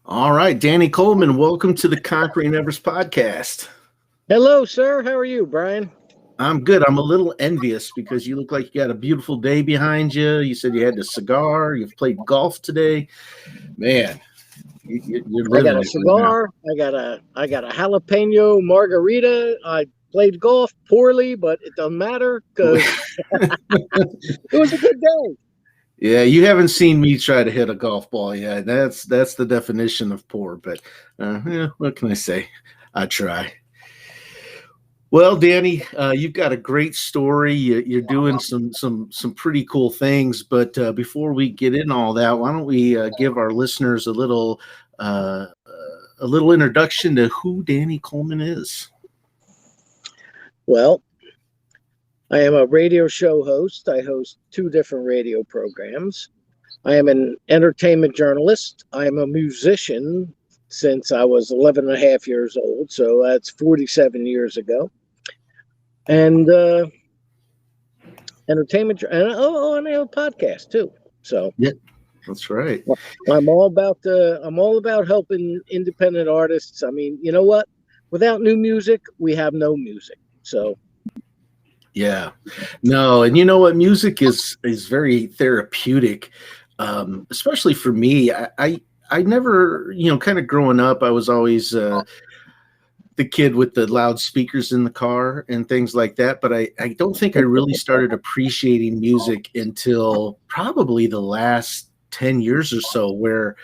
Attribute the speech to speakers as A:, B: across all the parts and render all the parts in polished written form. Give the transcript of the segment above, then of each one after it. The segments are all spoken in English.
A: All right, Danny Coleman, welcome to the Conquering Everest podcast.
B: Hello, sir. How are you, Brian?
A: I'm good. I'm a little envious because you look like you got a beautiful day behind you. You said you had a cigar. You've played golf today. Man, you're
B: I got
A: living
B: a
A: it right now.
B: cigar. I got a jalapeno margarita. I played golf poorly, but it doesn't matter because it was a good day.
A: Yeah, you haven't seen me try to hit a golf ball yet. That's the definition of poor. But yeah, what can I say? I try. Well, Danny, you've got a great story. You're doing some pretty cool things. But before we get in all that, why don't we give our listeners uh, a little introduction to who Danny Coleman is?
B: Well, I am a radio show host. I host two different radio programs. I am an entertainment journalist. I am a musician since I was 11 and a half years old. So that's 47 years ago. And entertainment, and I have a podcast too. So
A: Yeah, that's right.
B: I'm all about helping independent artists. I mean, you know what? Without new music, we have no music. So
A: Yeah, no, and you know what? Music is very therapeutic, especially for me. I never, kind of growing up, I was always the kid with the loudspeakers in the car and things like that. But I don't think I really started appreciating music until probably the last 10 years or so, where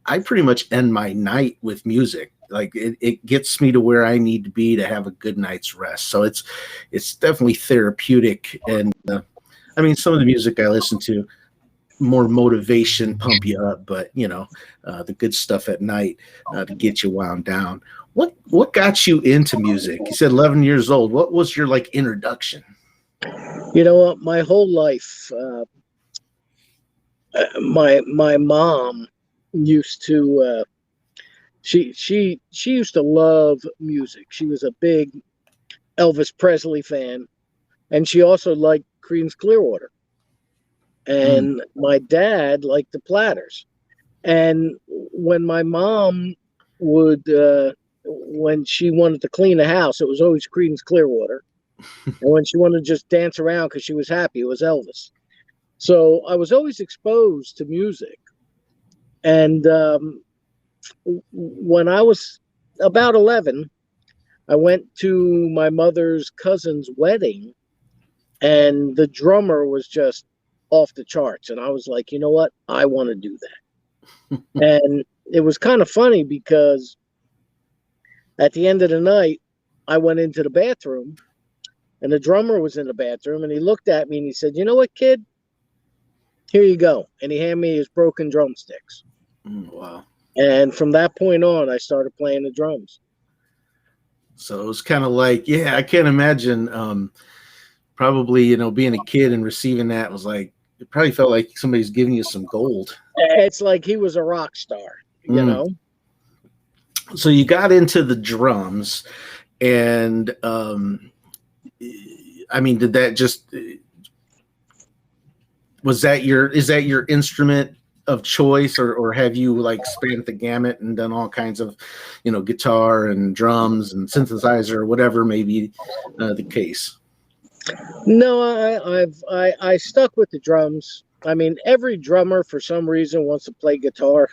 A: I pretty much end my night with music. Like it gets me to where I need to be to have a good night's rest. So it's definitely therapeutic. And I mean, some of the music I listen to, more motivation, pump you up, but the good stuff at night to get you wound down. What got you into music? You said 11 years old. What was your like introduction?
B: you know what? My whole life, my mom used to she used to love music. She was a big Elvis Presley fan, and she also liked Creedence Clearwater.
A: Mm,
B: And my dad liked the Platters. And when my mom would, when she wanted to clean the house, it was always Creedence Clearwater. And when she wanted to just dance around because she was happy, it was Elvis. So I was always exposed to music. And when I was about 11, I went to my mother's cousin's wedding, and the drummer was just off the charts. And I was like, you know what? I want to do that. And it was kind of funny because at the end of the night, I went into the bathroom and the drummer was in the bathroom, and he looked at me and he said, you know what, kid? Here you go. And he handed me his broken drumsticks.
A: wow.
B: And from that point on, I started playing the drums.
A: So it was kind of like, yeah, I can't imagine. Probably, being a kid and receiving that was like, it probably felt like somebody's giving you some gold.
B: It's like he was a rock star, you
A: Mm.
B: know?
A: So you got into the drums, and I mean, did that just is that your instrument of choice, or have you like spanned the gamut and done all kinds of, guitar and drums and synthesizer or whatever may be the case?
B: No, I stuck with the drums. I mean, every drummer for some reason wants to play guitar.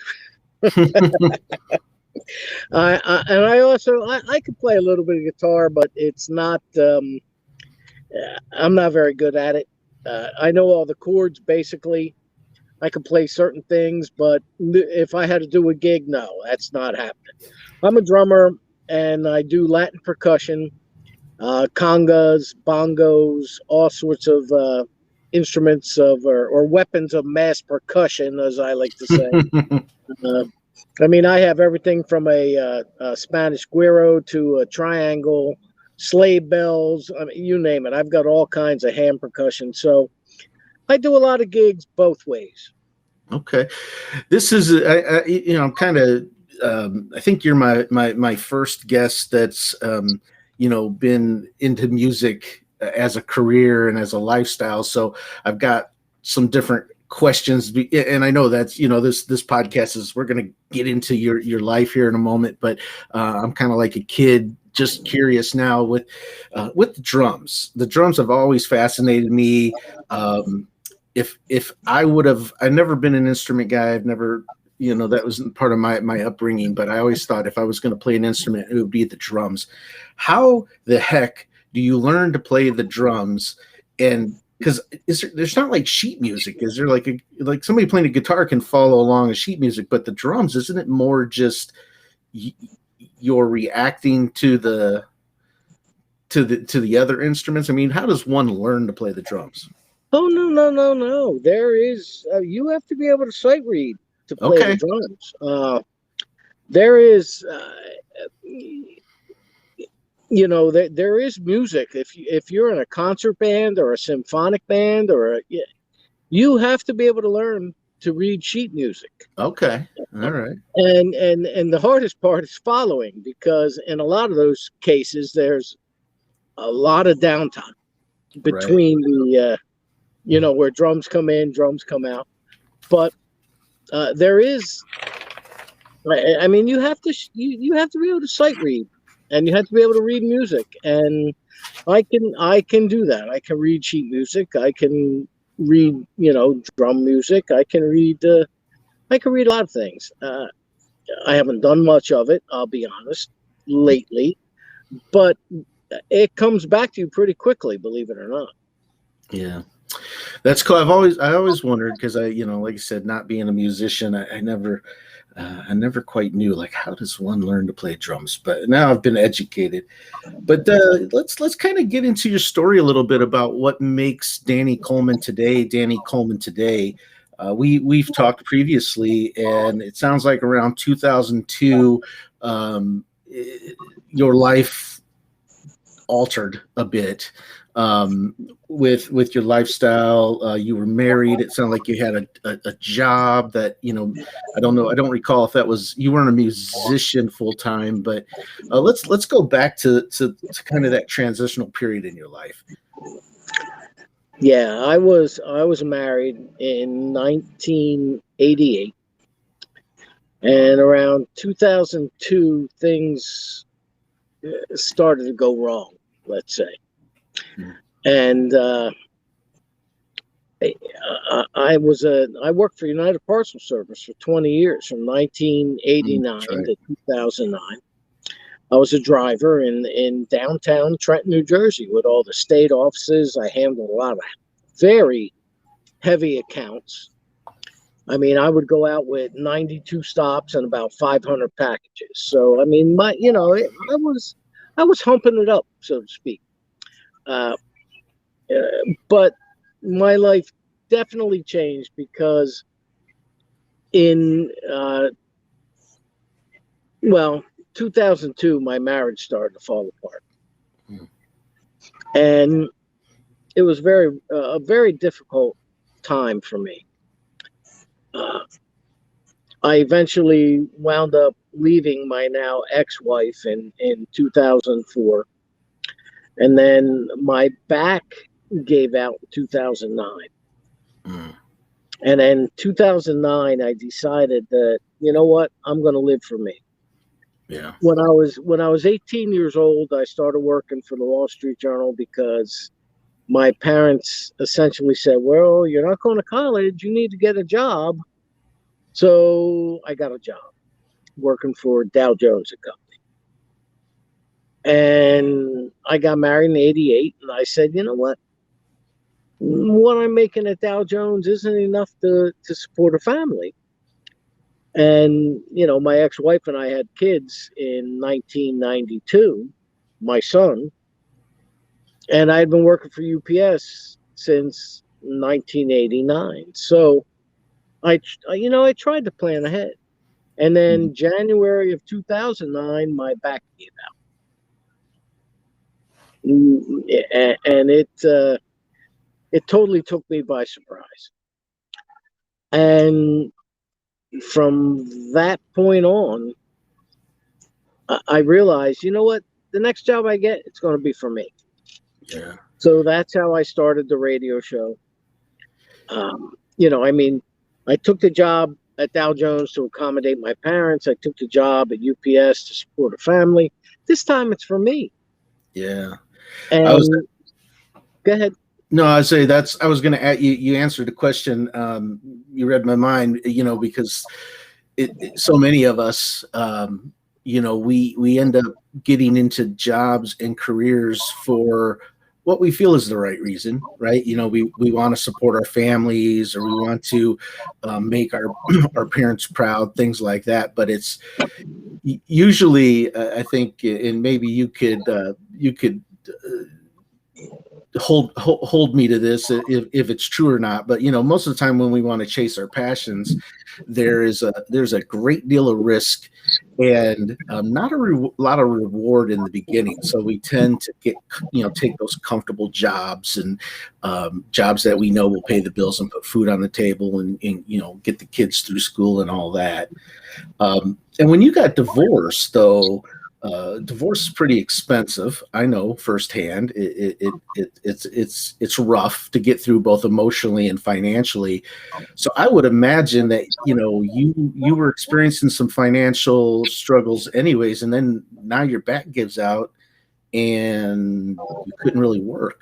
B: And I also I could play a little bit of guitar, but it's not. I'm not very good at it. I know all the chords basically. I can play certain things, but if I had to do a gig, no, that's not happening. I'm a drummer, and I do Latin percussion, congas, bongos, all sorts of instruments or weapons of mass percussion, as I like to say. Uh, I mean, I have everything from a Spanish güiro to a triangle, sleigh bells. I mean, you name it. I've got all kinds of hand percussion. So I do a lot of gigs both ways.
A: Okay, this is I'm kind of I think you're my first guest that's been into music as a career and as a lifestyle. So I've got some different questions, and I know that's, this podcast is, we're going to get into your life here in a moment, but I'm kind of like a kid, just curious now with the drums. The drums have always fascinated me. If I've never been an instrument guy. I've never, that wasn't part of my upbringing, but I always thought if I was going to play an instrument, it would be the drums. How the heck do you learn to play the drums? And because there's not like sheet music. Is there like somebody playing a guitar can follow along a sheet music, but the drums, isn't it more just you're reacting to the other instruments? I mean, how does one learn to play the drums?
B: Oh, no. There is, you have to be able to sight read to play the
A: Okay.
B: drums. There is, there is music. If you're in a concert band or a symphonic band you have to be able to learn to read sheet music.
A: Okay. All right.
B: And the hardest part is following, because in a lot of those cases, there's a lot of downtime between the, where drums come in, drums come out. But there is, I mean, you have to be able to sight read, and you have to be able to read music. And I can do that. I can read sheet music. I can read, drum music. I can read a lot of things. I haven't done much of it, I'll be honest, lately, but it comes back to you pretty quickly, believe it or not.
A: Yeah. That's cool. I always wondered, because like I said, not being a musician, I never quite knew, like, how does one learn to play drums? But now I've been educated. But let's kind of get into your story a little bit about what makes Danny Coleman today. We've talked previously, and it sounds like around 2002, your life altered a bit. With your lifestyle, you were married. It sounded like you had a job that, I don't know. I don't recall if you weren't a musician full time, but let's go back to kind of that transitional period in your life.
B: Yeah, I was married in 1988, and around 2002, things started to go wrong, let's say. And I worked for United Parcel Service for 20 years, from 1989 to 2009. I was a driver in downtown Trenton, New Jersey, with all the state offices. I handled a lot of very heavy accounts. I mean, I would go out with 92 stops and about 500 packages. So, I mean, I was humping it up, so to speak. But my life definitely changed, because in 2002, my marriage started to fall apart, and it was a very difficult time for me. I eventually wound up leaving my now ex-wife in 2004, and then my back gave out in 2009. And then 2009, I decided that, you know what, I'm going to live for me.
A: Yeah.
B: When I was 18 years old, I started working for the Wall Street Journal, because my parents essentially said, well, you're not going to college, you need to get a job. So I got a job working for Dow Jones and Company. And I got married in 88, and I said, you know what I'm making at Dow Jones isn't enough to support a family. And, my ex-wife and I had kids in 1992, my son, and I had been working for UPS since 1989. So I tried to plan ahead. And then January of 2009, my back gave out. And it totally took me by surprise. And from that point on, I realized, you know what? The next job I get, it's going to be for me.
A: Yeah.
B: So that's how I started the radio show. I mean, I took the job at Dow Jones to accommodate my parents. I took the job at UPS to support a family. This time it's for me.
A: Yeah. I was
B: And go ahead.
A: No, I say I was going to add, you answered the question. You read my mind, because so many of us, we end up getting into jobs and careers for what we feel is the right reason, right? We want to support our families, or we want to make our our parents proud, things like that. But it's usually, I think, and maybe you could hold me to this if it's true or not, but most of the time when we want to chase our passions, there's a great deal of risk, and not a lot of reward in the beginning. So we tend to take those comfortable jobs, and jobs that we know will pay the bills and put food on the table, and get the kids through school and all that. And when you got divorced, though, divorce is pretty expensive. I know firsthand. It's rough to get through, both emotionally and financially. So I would imagine that you were experiencing some financial struggles, anyways, and then now your back gives out, and you couldn't really work.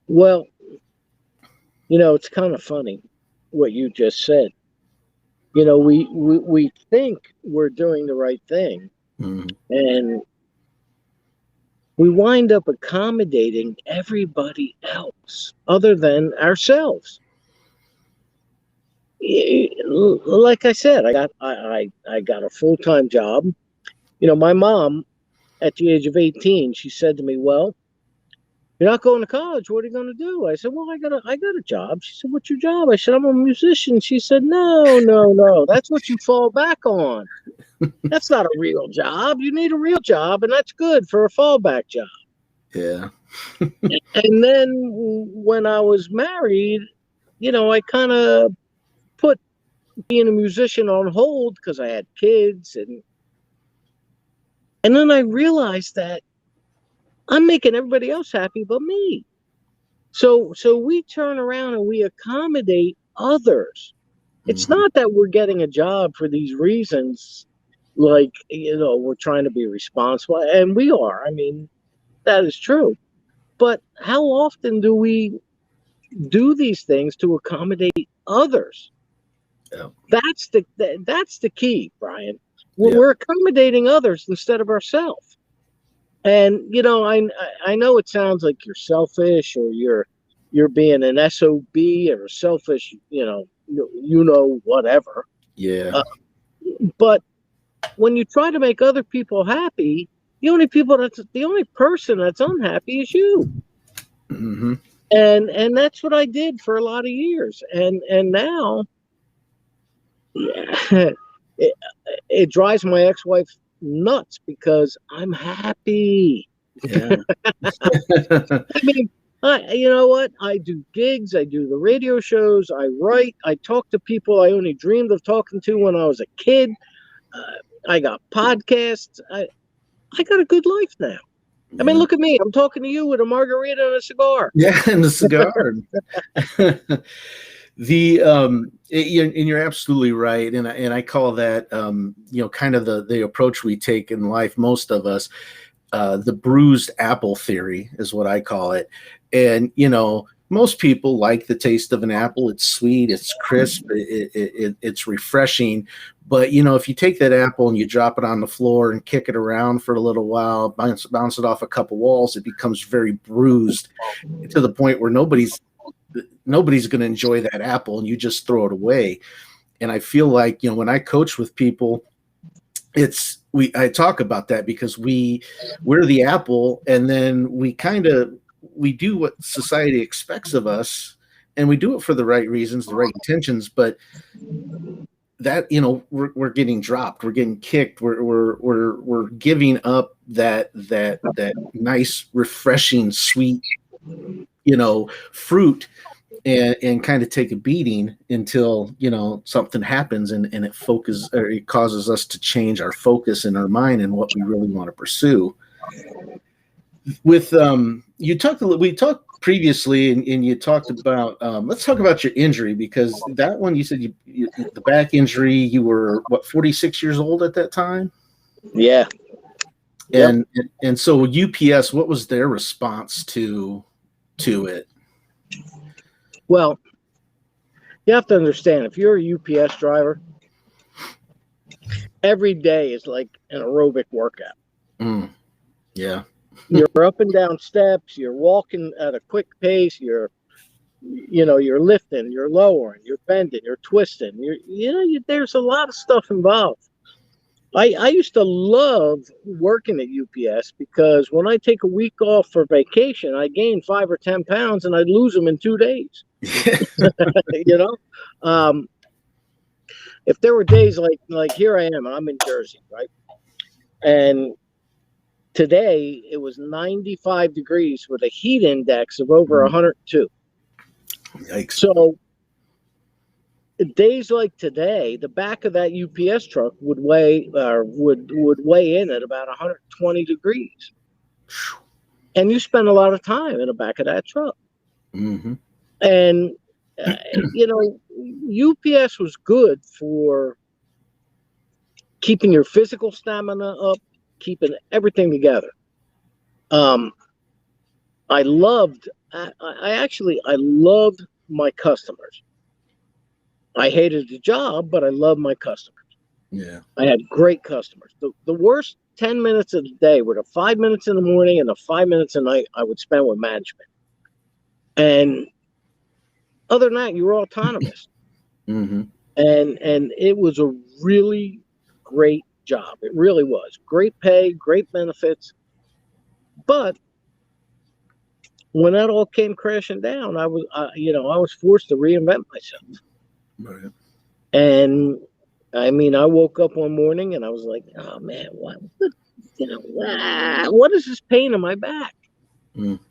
B: Well, it's kind of funny what you just said. We think we're doing the right thing, and we wind up accommodating everybody else other than ourselves. Like I said, I got a full-time job. My mom, at the age of 18, she said to me, "Well, you're not going to college. What are you going to do?" I said, "Well, I got a job." She said, "What's your job?" I said, "I'm a musician." She said, "No, no, no. That's what you fall back on. That's not a real job. You need a real job, and that's good for a fallback job."
A: Yeah.
B: And then when I was married, I kind of put being a musician on hold because I had kids, and then I realized that I'm making everybody else happy but me. So we turn around and we accommodate others. It's not that we're getting a job for these reasons, like, we're trying to be responsible, and we are. I mean, that is true. But how often do we do these things to accommodate others?
A: Yeah.
B: That's the key, Brian.
A: Yeah.
B: We're accommodating others instead of ourselves. And I know it sounds like you're selfish, or you're being an SOB, or selfish, whatever.
A: Yeah.
B: But when you try to make other people happy, the only person that's unhappy is you.
A: Mm-hmm.
B: And that's what I did for a lot of years. And now, yeah, it drives my ex-wife nuts because I'm happy.
A: Yeah.
B: I mean, you know what? I do gigs, I do the radio shows, I write, I talk to people I only dreamed of talking to when I was a kid. I got podcasts. I got a good life now. I mean, look at me. I'm talking to you with a margarita and a cigar.
A: Yeah, and the cigar. And you're absolutely right, and I call that kind of the approach we take in life. Most of us, the bruised apple theory is what I call it. And most people like the taste of an apple. It's sweet, it's crisp, it's refreshing. But if you take that apple and you drop it on the floor and kick it around for a little while, bounce it off a couple walls, it becomes very bruised, to the point where nobody's going to enjoy that apple, and you just throw it away. And I feel like when I coach with people, I talk about that, because we're the apple, and then we do what society expects of us, and we do it for the right reasons, the right intentions, but that we're getting dropped, we're getting kicked, we're giving up that nice, refreshing, sweet fruit, and kind of take a beating until something happens, and it causes us to change our focus in our mind and what we really want to pursue. With we talked previously, and you talked about, let's talk about your injury, because that one you said the back injury, you were what, 46 years old at that time?
B: Yeah. Yep.
A: And so UPS, what was their response to it?
B: Well, you have to understand, if you're a UPS driver, every day is like an aerobic workout.
A: Yeah.
B: You're up and down steps, you're walking at a quick pace, you're lifting, you're lowering, you're bending, you're twisting, there's a lot of stuff involved. I used to love working at UPS because when I take a week off for vacation, I gain 5 or 10 pounds and I'd lose them in 2 days. If there were days like here I am, I'm in Jersey, right? And today it was 95 degrees with a heat index of over 102.
A: Yikes.
B: So days like today, the back of that UPS truck would weigh in at about 120 degrees, and you spend a lot of time in the back of that truck.
A: Mm-hmm.
B: And UPS was good for keeping your physical stamina up, keeping everything together. I loved my customers. I hated the job, but I loved my customers.
A: Yeah.
B: I had great customers. The worst 10 minutes of the day were the 5 minutes in the morning and the 5 minutes at night I would spend with management. And other than that, you were autonomous.
A: Mm-hmm.
B: And it was a really great job. It really was. Great pay, great benefits. But when that all came crashing down, I was forced to reinvent myself.
A: Right.
B: And I mean, I woke up one morning and I was like, oh man, what is this pain in my back?
A: Mm.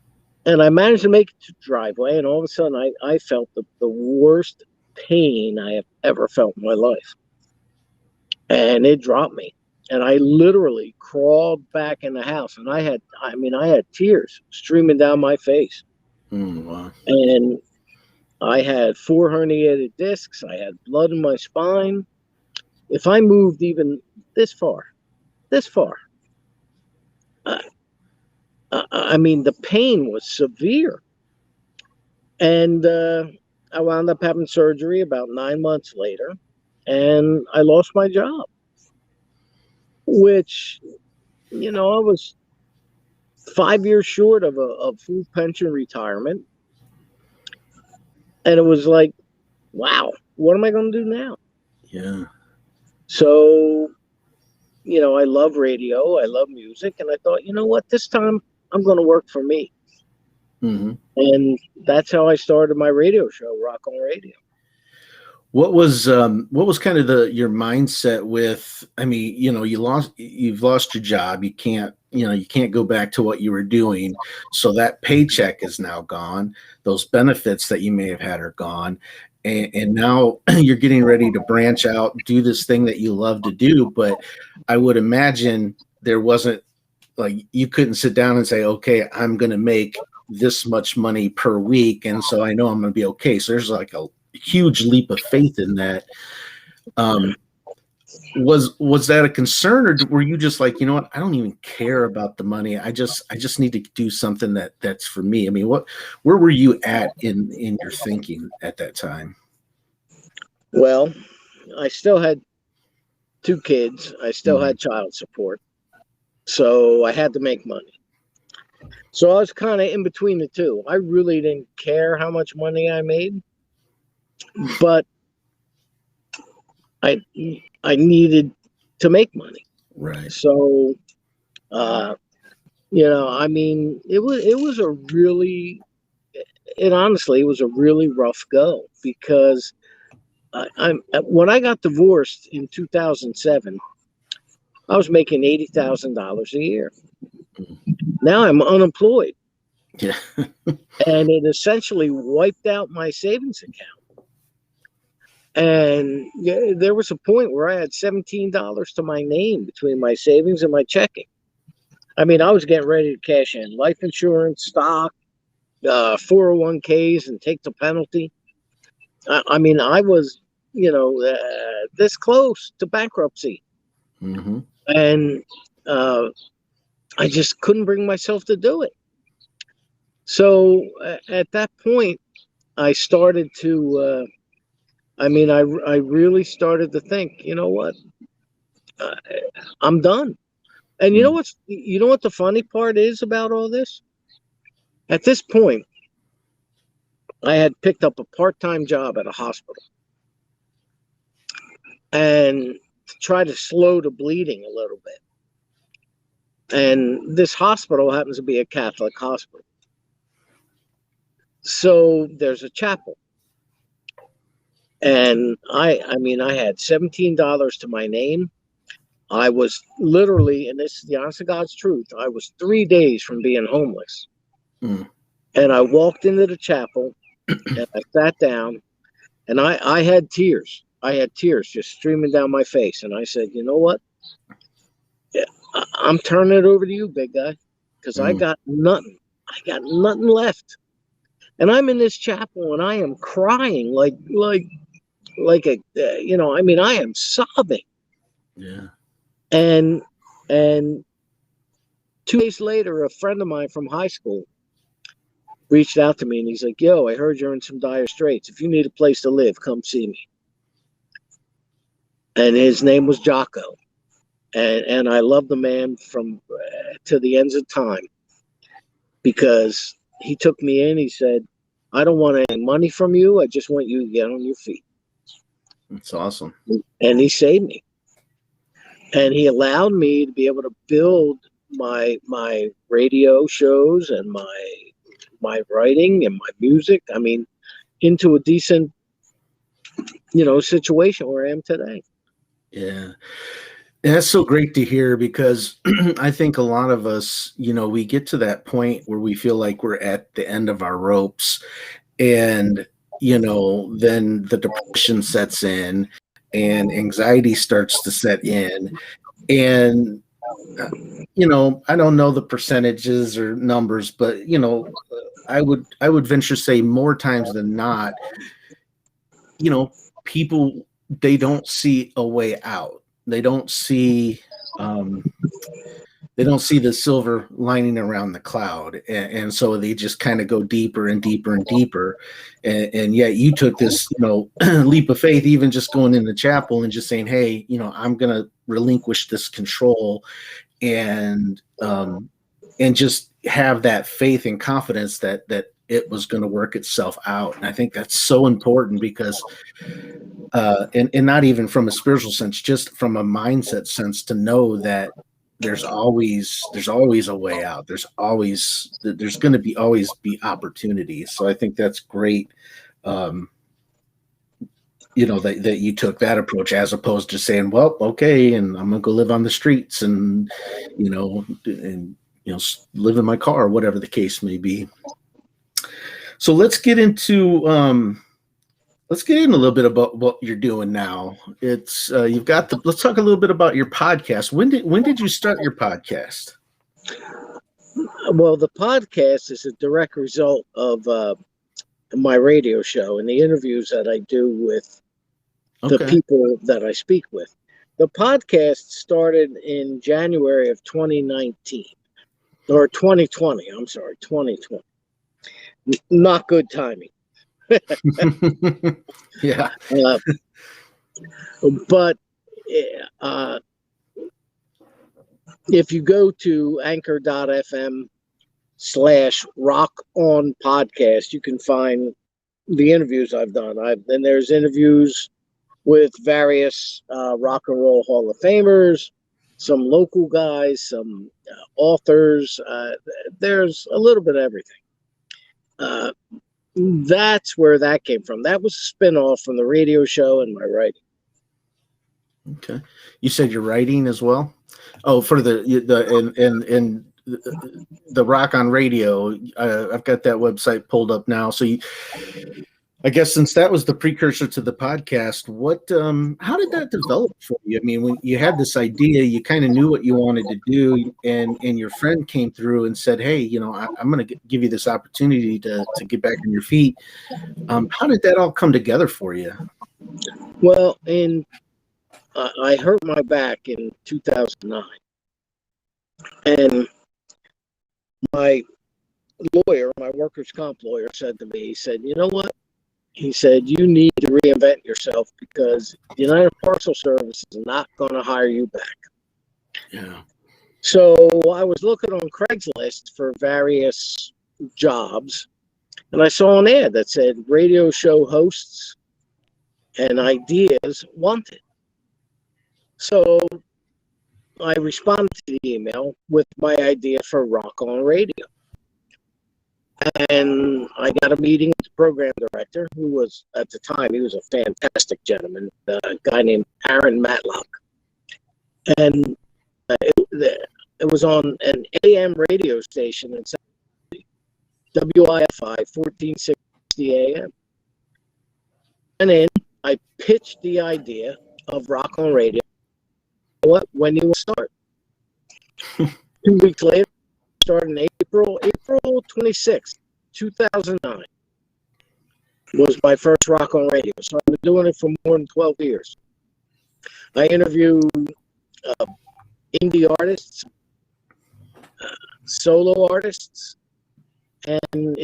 B: And I managed to make it to the driveway, and all of a sudden I felt the worst pain I have ever felt in my life. And it dropped me. And I literally crawled back in the house, and I had tears streaming down my face.
A: Wow.
B: And I had 4 herniated discs. I had blood in my spine. If I moved even this far, I mean, the pain was severe. And I wound up having surgery about 9 months later, and I lost my job, which, I was 5 years short of a full pension retirement. And it was like, wow, what am I going to do now?
A: Yeah.
B: So, I love radio, I love music, and I thought, you know what, this time I'm going to work for me.
A: Mm-hmm.
B: And that's how I started my radio show, Rock on Radio.
A: What was kind of your mindset with, I mean, you've lost your job. You can't go back to what you were doing. So that paycheck is now gone. Those benefits that you may have had are gone. And now you're getting ready to branch out, do this thing that you love to do. But I would imagine there wasn't, like, you couldn't sit down and say, okay, I'm going to make this much money per week, and so I know I'm going to be okay. So there's like a huge leap of faith in that. Was that a concern, or were you just like, you know what, I don't even care about the money. I just need to do something that's for me. I mean, where were you at in your thinking at that time?
B: Well, I still had 2 kids. I still had child support. So I had to make money. So I was kind of in between the two. I really didn't care how much money I made, but I needed to make money.
A: Right.
B: So, I mean, it was honestly, it was a really rough go, because when I got divorced in 2007, I was making $80,000 a year. Now I'm unemployed.
A: Yeah.
B: And it essentially wiped out my savings account. And there was a point where I had $17 to my name between my savings and my checking. I mean, I was getting ready to cash in life insurance, stock, 401ks and take the penalty. I mean, I was, this close to bankruptcy,
A: Mm-hmm.
B: and I just couldn't bring myself to do it. So at that point, I started to. I really started to think. You know what? Uh, I'm done. And
A: Mm.
B: you know what the funny part is about all this? At this point, I had picked up a part-time job at a hospital, and to try to slow the bleeding a little bit. And this hospital happens to be a Catholic hospital. So there's a chapel. And I had $17 to my name. I was literally, and this is the honest to God's truth, I was 3 days from being homeless.
A: Mm.
B: And I walked into the chapel and I sat down, and I had tears. I had tears just streaming down my face. And I said, you know what? I'm turning it over to you, big guy, because I
A: Mm.
B: got nothing. I got nothing left. And I'm in this chapel and I am crying like I am sobbing.
A: Yeah.
B: And and 2 days later, a friend of mine from high school reached out to me and he's like, "Yo, I heard you're in some dire straits. If you need a place to live, come see me." And his name was Jocko, and I love the man from to the ends of time, because he took me in. He said, "I don't want any money from you. I just want you to get on your feet."
A: That's awesome.
B: And he saved me. And he allowed me to be able to build my radio shows and my writing and my music. I mean, into a decent, situation where I am today.
A: Yeah. And that's so great to hear, because I think a lot of us, we get to that point where we feel like we're at the end of our ropes, and, then the depression sets in and anxiety starts to set in. And, I don't know the percentages or numbers, but, I would venture to say more times than not, people, they don't see a way out. They don't see, um, they don't see the silver lining around the cloud, and so they just kind of go deeper and deeper and deeper. And yet you took this, leap of faith, even just going in the chapel and just saying, "Hey, I'm going to relinquish this control," and just have that faith and confidence that it was going to work itself out. And I think that's so important, because and not even from a spiritual sense, just from a mindset sense, to know that there's always a way out. There's going to be always be opportunities. So I think that's great. That you took that approach, as opposed to saying, "Well, okay, and I'm gonna go live on the streets and live in my car," whatever the case may be. So let's get into a little bit about what you're doing now. It's let's talk a little bit about your podcast. When did you start your podcast?
B: Well, the podcast is a direct result of my radio show and the interviews that I do with the people that I speak with. The podcast started in January of 2019 or 2020. I'm sorry, 2020. Not good timing.
A: Yeah.
B: But if you go to anchor.fm/rock on podcast, you can find the interviews I've done. And there's interviews with various rock and roll Hall of Famers, some local guys, some authors. There's a little bit of everything. That's where that came from. That was a spinoff from the radio show and my writing.
A: Okay. You said you're writing as well? Oh, for the Rock on Radio. I've got that website pulled up now. So I guess since that was the precursor to the podcast, how did that develop for you? I mean, when you had this idea, you kind of knew what you wanted to do, and your friend came through and said, "Hey, I'm going to give you this opportunity to get back on your feet." How did that all come together for you?
B: Well, I hurt my back in 2009, and my lawyer, my workers' comp lawyer, said to me, he said, "You know what?" He said, "You need to reinvent yourself because the United Parcel Service is not going to hire you back."
A: Yeah.
B: So I was looking on Craigslist for various jobs, and I saw an ad that said radio show hosts and ideas wanted. So I responded to the email with my idea for Rock on Radio. And I got a meeting with the program director, who was, at the time, he was a fantastic gentleman, a guy named Aaron Matlock. And it was on an AM radio station in WIFI 1460 AM. And then I pitched the idea of Rock on Radio. When you will start? 2 weeks later, started in April 26th, 2009 was my first Rock on Radio. So I've been doing it for more than 12 years. I interview indie artists, solo artists, and in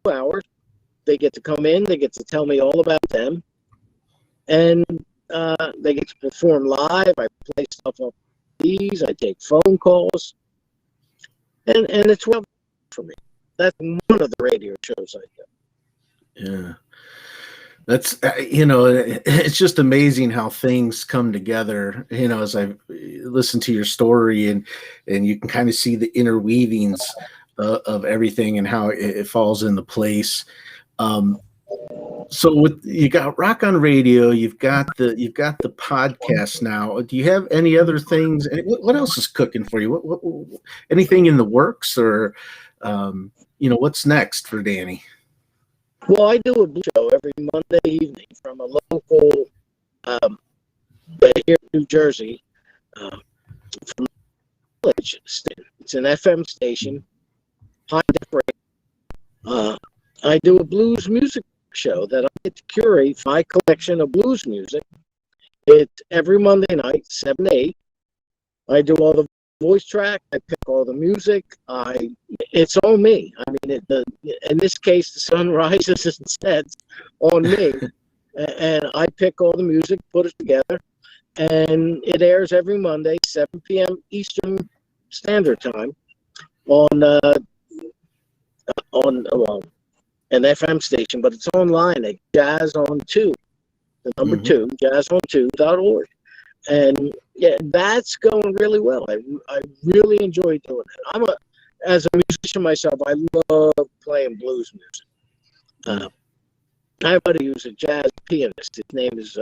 B: 2 hours, they get to come in, they get to tell me all about them, and they get to perform live. I play stuff off these, I take phone calls, and it's well for me. That's one of the radio shows I do.
A: Yeah. That's it's just amazing how things come together. As I listen to your story, and you can kind of see the interweavings of everything and how it falls into place. So you got Rock on Radio, you've got the podcast now. Do you have any other things? What else is cooking for you? What anything in the works, or what's next for Danny?
B: Well, I do a blues show every Monday evening from a local here in New Jersey, from village. It's an FM station, high def. I do a blues music show that I get to curate my collection of blues music. It's every Monday night, 7 to 8. I do all the voice track. I pick all the music. It's all me. I mean, in this case, the sun rises and sets on me, and I pick all the music, put it together, and it airs every Monday, 7 p.m. Eastern Standard Time, on an FM station, but it's online at Jazz on 2, the number 2, jazzon2.org. And yeah, that's going really well. I really enjoy doing it. As a musician myself, I love playing blues music. I have a buddy who's a jazz pianist. His name is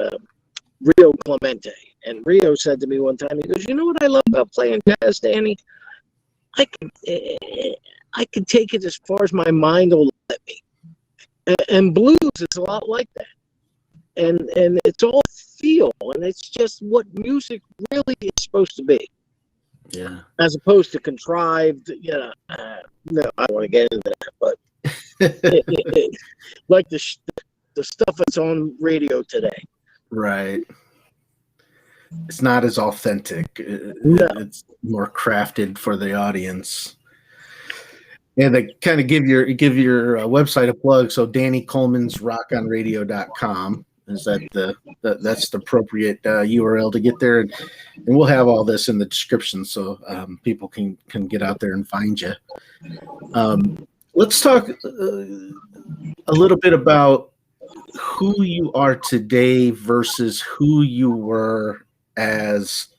B: Rio Clemente. And Rio said to me one time, he goes, "You know what I love about playing jazz, Danny? I can take it as far as my mind will let me. And blues is a lot like that. And it's all feel, and it's just what music really is supposed to be."
A: Yeah.
B: As opposed to contrived, no, I don't want to get into that, but like the stuff that's on radio today.
A: Right. It's not as authentic.
B: No.
A: It's more crafted for the audience. And to kind of give your website a plug, so Danny Coleman's rockonradio.com. Is that's the appropriate URL to get there, and we'll have all this in the description so people can get out there and find you. Let's talk a little bit about who you are today versus who you were as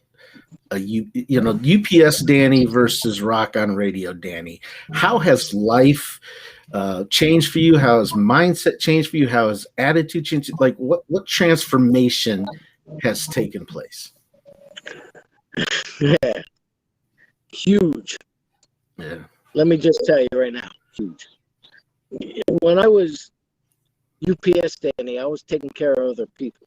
A: a UPS Danny versus Rock on Radio Danny. How has life changed for you? How has mindset changed for you? How has attitude changed? Like what transformation has taken place?
B: Yeah. Huge.
A: Yeah.
B: Let me just tell you right now, huge. When I was UPS Danny. I was taking care of other people.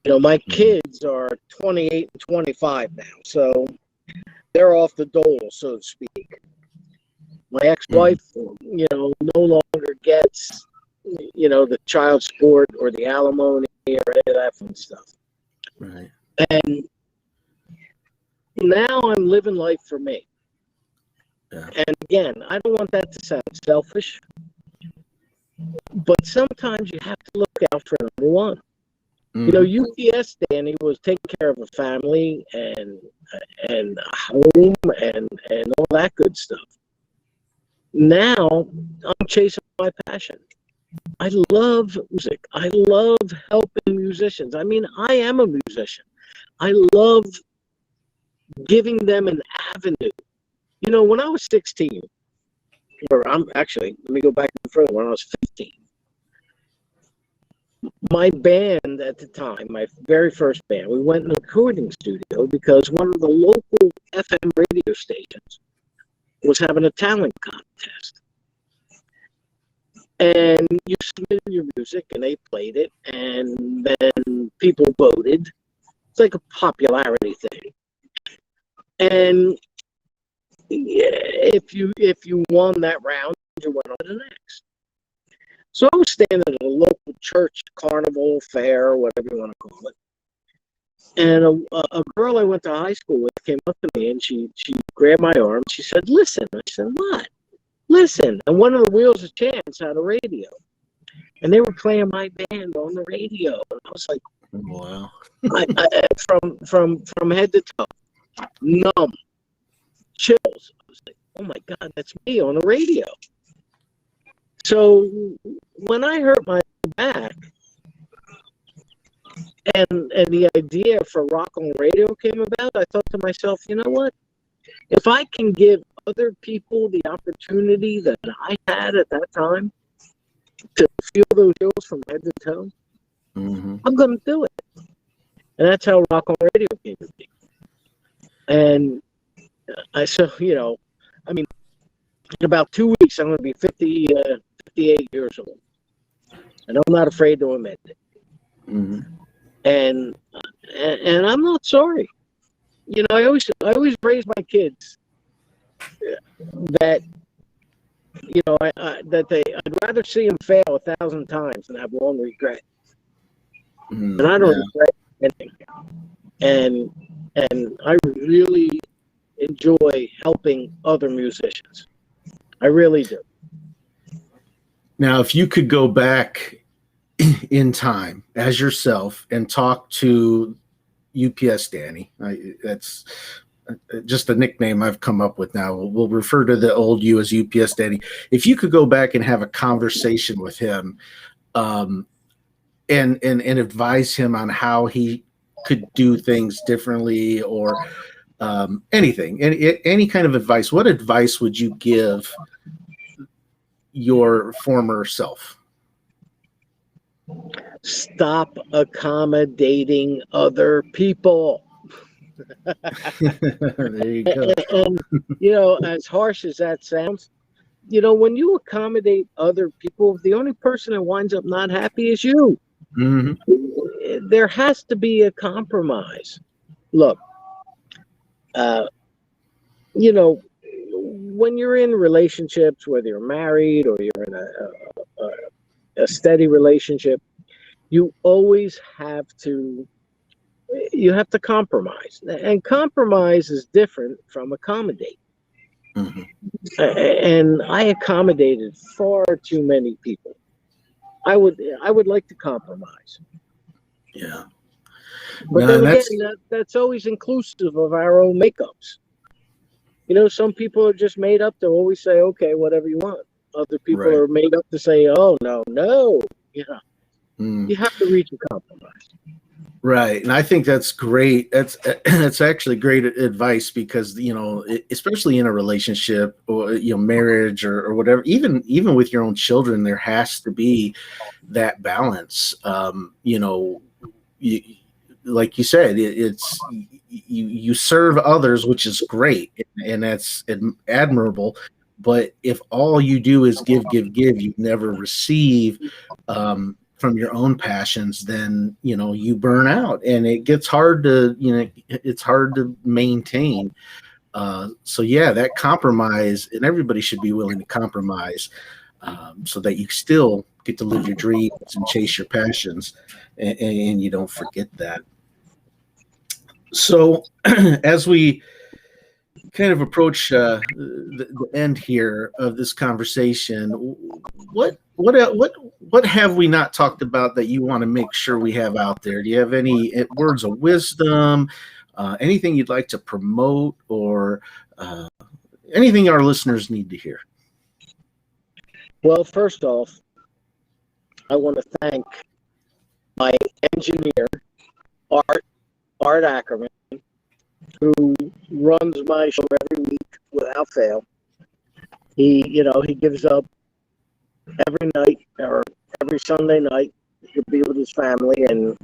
B: My kids are 28 and 25 now, so they're off the dole, so to speak. My ex-wife, no longer gets, the child support or the alimony or any of that fun stuff.
A: Right.
B: And now I'm living life for me.
A: Yeah.
B: And again, I don't want that to sound selfish, but sometimes you have to look out for number one. UPS Danny was taking care of a family and a home and all that good stuff. Now I'm chasing my passion. I love music. I love helping musicians. I mean, I am a musician. I love giving them an avenue. When I was 16, or let me go back further, when I was 15, my band at the time, my very first band, we went in a recording studio because one of the local FM radio stations was having a talent contest. And you submitted your music and they played it, and then people voted. It's like a popularity thing. And if you won that round, you went on to the next. So I was standing at a local church carnival fair, whatever you want to call it. And a girl I went to high school with came up to me and she grabbed my arm. She said, "Listen." I said, "What?" "Listen." And one of the Wheels of Chance had a radio. And they were playing my band on the radio. And I was like,
A: wow.
B: From head to toe, numb, chills. I was like, oh my God, that's me on the radio. So when I hurt my back and the idea for Rock on Radio came about, I thought to myself, you know what? If I can give other people the opportunity that I had at that time to feel those chills from head to toe, I'm going to do it. And that's how Rock on Radio came to be. And in about 2 weeks, I'm going to be 58 years old. And I'm not afraid to admit it. And I'm not sorry. I always raise my kids that, I'd rather see them fail 1,000 times than have one regret. And I don't regret anything. And I really enjoy helping other musicians. I really do.
A: Now, if you could go back in time as yourself and talk to UPS Danny, that's just a nickname I've come up with now. We'll refer to the old you as UPS Danny. If you could go back and have a conversation with him, and advise him on how he could do things differently, or anything, any kind of advice, what advice would you give your former self?
B: Stop accommodating other people.
A: There you go.
B: And as harsh as that sounds, when you accommodate other people, the only person that winds up not happy is you. There has to be a compromise. Look, when you're in relationships, whether you're married or you're in a steady relationship, you always have to compromise. And compromise is different from accommodate. And I accommodated far too many people. I would like to compromise.
A: Yeah.
B: But then again, that's always inclusive of our own makeups. Some people are just made up to always say, okay, whatever you want. Other people are made up to say, oh, no. You have to reach a compromise.
A: Right. And I think that's great. That's actually great advice because, especially in a relationship or, marriage or whatever, even with your own children, there has to be that balance. Like you said, it's you serve others, which is great. And that's admirable. But if all you do is give, give, give, you never receive from your own passions, then, you burn out, and it gets hard to, it's hard to maintain. So yeah, that compromise, and everybody should be willing to compromise, so that you still get to live your dreams and chase your passions, and you don't forget that. So as we kind of approach the end here of this conversation, what have we not talked about that you want to make sure we have out there? Do you have any words of wisdom, anything you'd like to promote, or anything our listeners need to hear?
B: Well, first off, I want to thank my engineer, Art Ackerman, who runs my show every week without fail. He gives up every night or every Sunday night to be with his family, and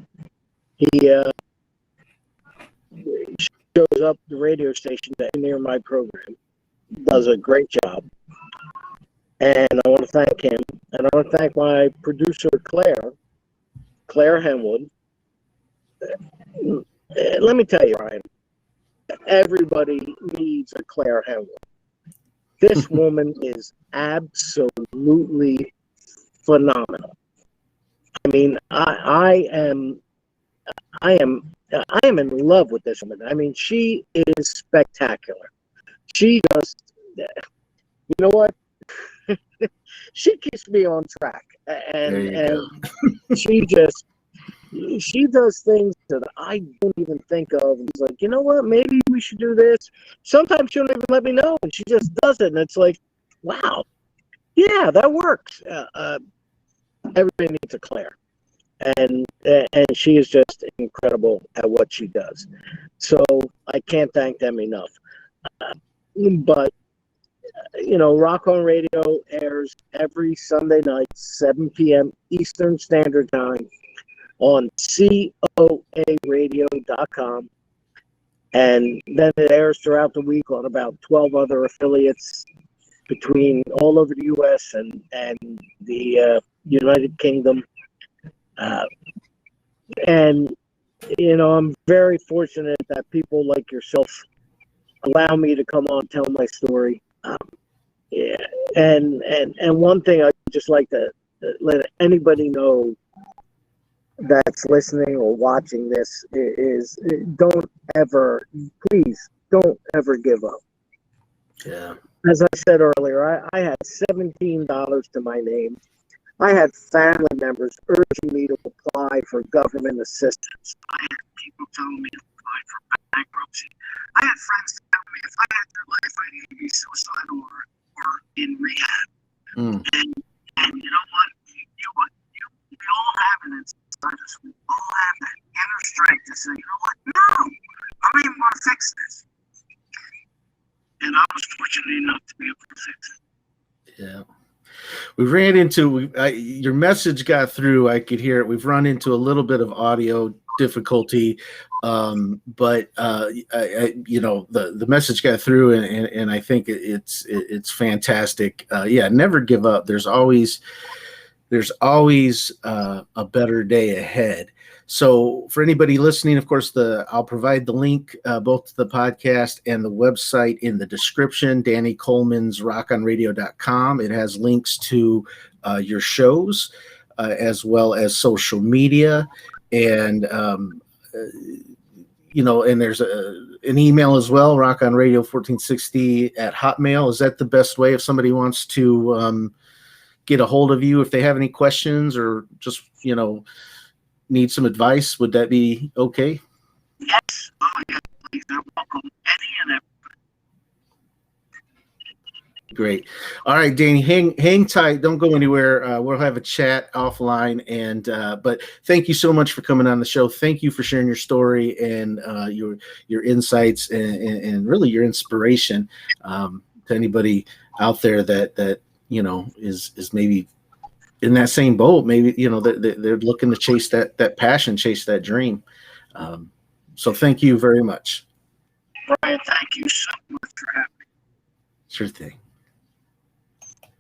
B: he shows up the radio station to engineer my program. Does a great job, and I want to thank him. And I want to thank my producer, Claire Henwood. Let me tell you, Ryan, everybody needs a Claire Henwood. This woman is absolutely phenomenal. I mean, I am in love with this woman. I mean, she is spectacular. She just, you know what? She keeps me on track, and she does things that I don't even think of. And it's like, you know what? Maybe we should do this. Sometimes she don't even let me know, and she just does it. And it's like, wow, yeah, that works. Everybody needs a Claire, and she is just incredible at what she does. So I can't thank them enough. But Rock On Radio airs every Sunday night, 7 p.m. Eastern Standard Time on coaradio.com. And then it airs throughout the week on about 12 other affiliates between all over the U.S. and the United Kingdom. And, I'm very fortunate that people like yourself allow me to come on and tell my story. Yeah, and one thing I'd just like to let anybody know that's listening or watching this is please don't ever give up.
A: Yeah.
B: As I said earlier, I had $17 to my name. I had family members urging me to apply for government assistance. I had people telling me to apply for bankruptcy. I had friends telling me if I had your life, I need to be suicidal or in rehab. And you know what? We all have it inside us. We all have that inner strength to say, you know what? No, I don't even want to fix this. And I was fortunate enough to be able to fix it.
A: Yeah. We ran into your message got through. I could hear it. We've run into a little bit of audio difficulty, but the message got through, and I think it's fantastic. Yeah, never give up. There's always a better day ahead. So for anybody listening, of course, I'll provide the link, both to the podcast and the website in the description, Danny Coleman's rockonradio.com. It has links to your shows, as well as social media. And, and there's an email as well, rockonradio1460 at Hotmail. Is that the best way if somebody wants to get a hold of you if they have any questions or just, need some advice? Would that be okay?
B: Yes. Oh, yeah. Please. They're welcome. Any and every.
A: Great. All right, Danny, hang tight. Don't go anywhere. We'll have a chat offline. And but thank you so much for coming on the show. Thank you for sharing your story and your insights and really your inspiration to anybody out there that is maybe in that same boat. Maybe they're looking to chase that passion, chase that dream. So thank you very much.
B: Brian, thank you so much for having me.
A: Sure thing.